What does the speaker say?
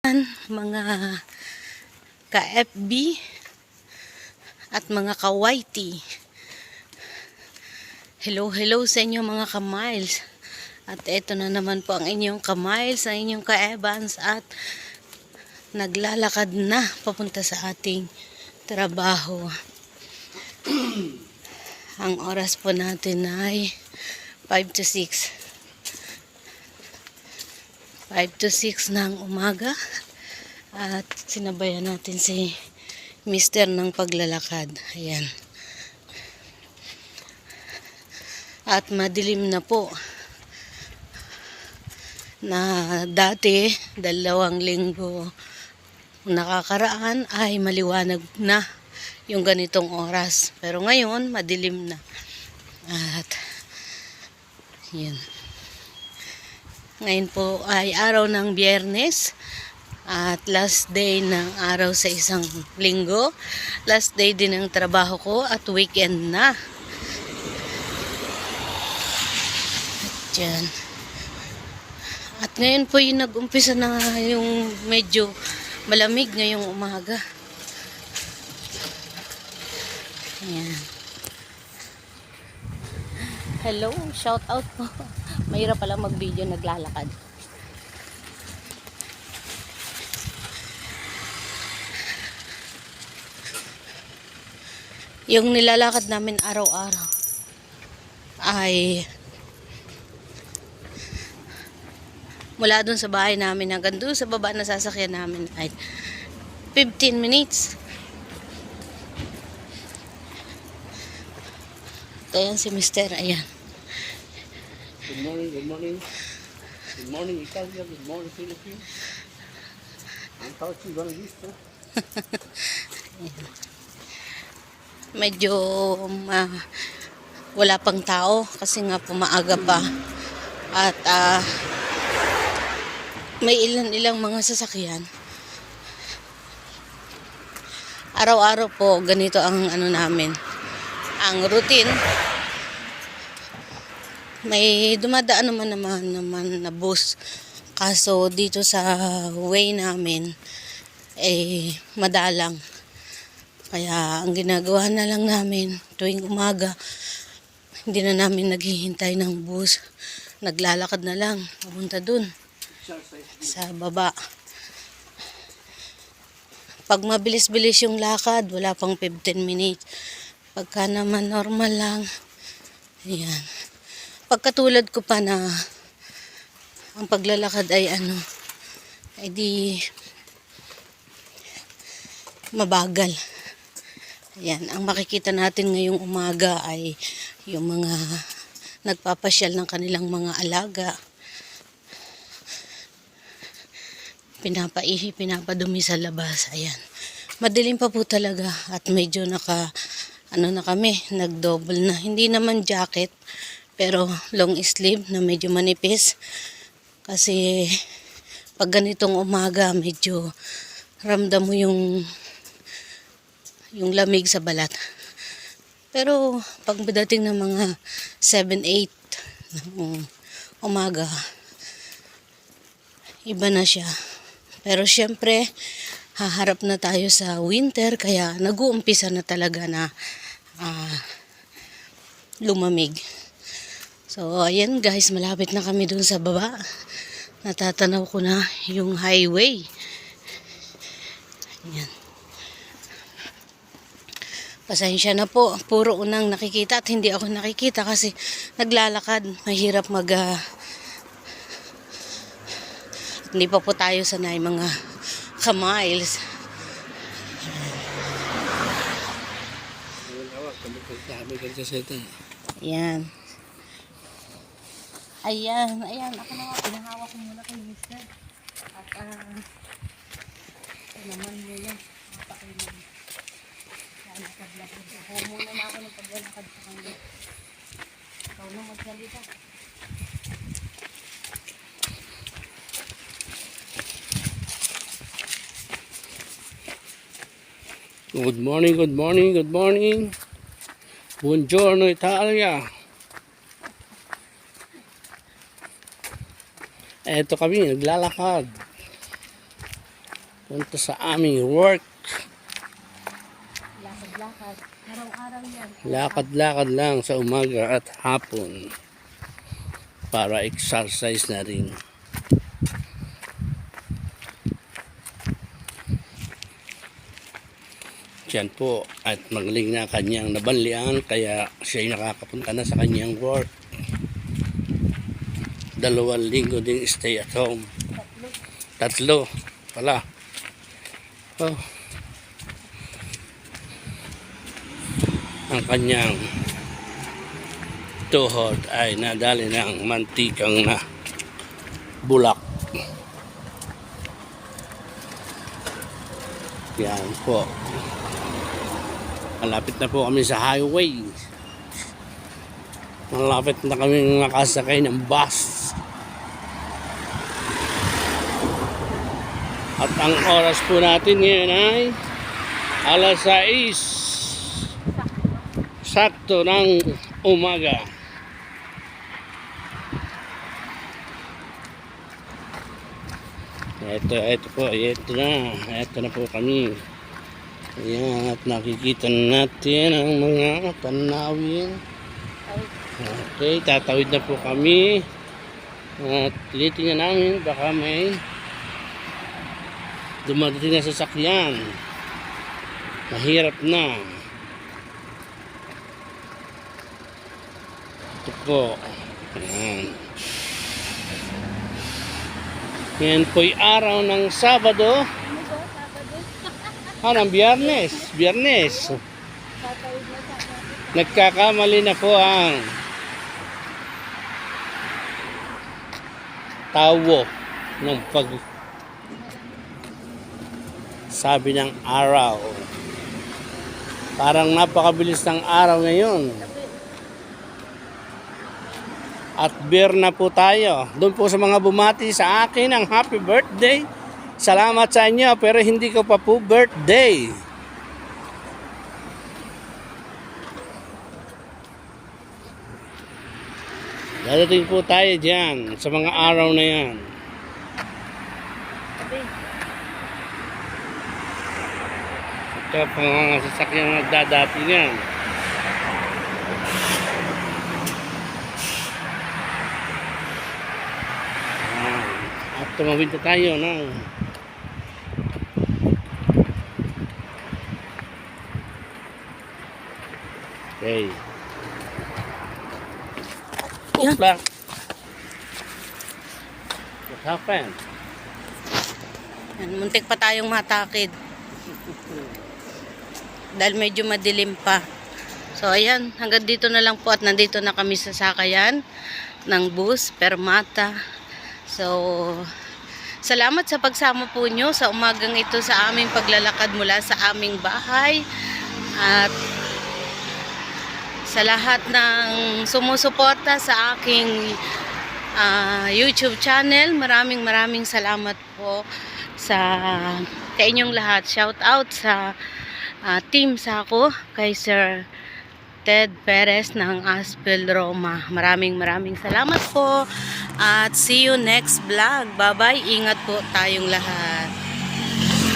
Mga ka-FB at mga ka-YT. Hello sa inyo mga ka-Miles. At eto na naman po ang inyong ka-Miles, ang inyong ka-Evans at naglalakad na papunta sa ating trabaho. Ang oras po natin ay 5 to 6. 5 to 6 ng umaga at sinabayan natin si Mister ng paglalakad. Ayan. At madilim na po. Na dati, 2 linggo nakakaraan ay maliwanag na yung ganitong oras. Pero ngayon, madilim na. At yun. Ngayon po ay araw ng Biyernes at last day ng araw sa isang linggo. Last day din ng trabaho ko at weekend na. At yan. At ngayon po yung nag-umpisa na yung medyo malamig ngayong umaga. Ayan. Hello, shout out po. Mahirap pala mag-video naglalakad. Yung nilalakad namin araw-araw ay mula dun sa bahay namin hanggang dun sa baba na sasakyan namin ay 15 minutes. Ayan si Mister, ayan. Good morning, good morning. Good morning, Italia. Good morning, Philippines. I'm touching Bangalista. Medyo wala pang tao kasi nga pumaaga pa. At may ilang mga sasakyan. Araw-araw po ganito ang ano namin. Ang routine. May dumadaan naman na bus. Kaso dito sa way namin madalang. Kaya ang ginagawa na lang namin tuwing umaga, hindi na namin naghihintay ng bus. Naglalakad na lang papunta dun sa baba. Pag mabilis-bilis yung lakad, wala pang 15 minutes. Pagka naman normal lang, ayan. Pagkatulad ko pa na ang paglalakad ay ay di mabagal. Ayan, ang makikita natin ngayong umaga ay yung mga nagpapasyal ng kanilang mga alaga. Pinapaihi, pinapadumi sa labas. Ayan. Madilim pa po talaga at medyo na kami, nag-double na. Hindi naman jacket, pero long sleeve na medyo manipis. Kasi pag ganitong umaga, medyo ramdam mo yung lamig sa balat. Pero pag dating ng mga 7-8 ng umaga, iba na siya. Pero syempre, haharap na tayo sa winter, kaya nag-uumpisa na talaga na lumamig. So, ayan guys, malapit na kami dun sa baba. Natatanaw ko na yung highway. Ayan. Pasensya na po, puro unang nakikita at hindi ako nakikita kasi naglalakad. Mahirap hindi pa po tayo sanay mga ka-miles. Ayan. Ayan. Ako na nga, pinahawak ko muna kay Mister. At ito naman mo yan. Napakailan. Ako muna na ako ng paglalakad sa kanya. Ikaw na magsalita. Good morning, good morning, good morning. Buongiorno, Italia. Eto kami, naglalakad. Punta sa aming work. Lakad-lakad. Araw-araw yan. Lakad-lakad lang sa umaga at hapon. Para exercise na rin. Diyan po at magaling na kanyang nabanlian kaya siya ay nakakapunta na sa kanyang work. 2 linggo ding stay at home. 3 pala. Oh. Ang kanyang tuhod ay nadali ng mantikang na bulak. Yan po. Malapit na po kami sa highway. Malapit na kami makasakay ng bus. At ang oras po natin ngayon ay alas 6. Sakto ng umaga. Ito na po kami. Ayan, at nakikita natin ang mga tanawin. Okay, tatawid na po kami. At tinitingnan namin baka may dumadating na sasakyan. Mahirap na. Ito po. Ayan. Yan po'y araw ng Sabado. Ng Biyernes. Nagkakamali na po ang tawo ng sabi ng araw. Parang napakabilis ng araw ngayon. At beer na po tayo. Doon po sa mga bumati sa akin ang happy birthday. Salamat sa inyo pero hindi ko pa po birthday. Dadating po tayo dyan sa mga araw na yan. Ito pa mga sasakyan na nagdadatingan. At tumawid na tayo ng okay. Oopla. What happened? Yan, muntik pa tayong matakid. Dahil medyo madilim pa. So ayan, hanggang dito na lang po at nandito na kami sa sakayan ng bus, Permata. So, salamat sa pagsama po nyo sa umagang ito sa aming paglalakad mula sa aming bahay. At sa lahat ng sumusuporta sa aking YouTube channel, maraming salamat po sa inyong lahat. Shout out sa team Sako kay Sir Ted Perez ng Aspel Roma. Maraming salamat po at see you next vlog. Bye bye, ingat po tayong lahat.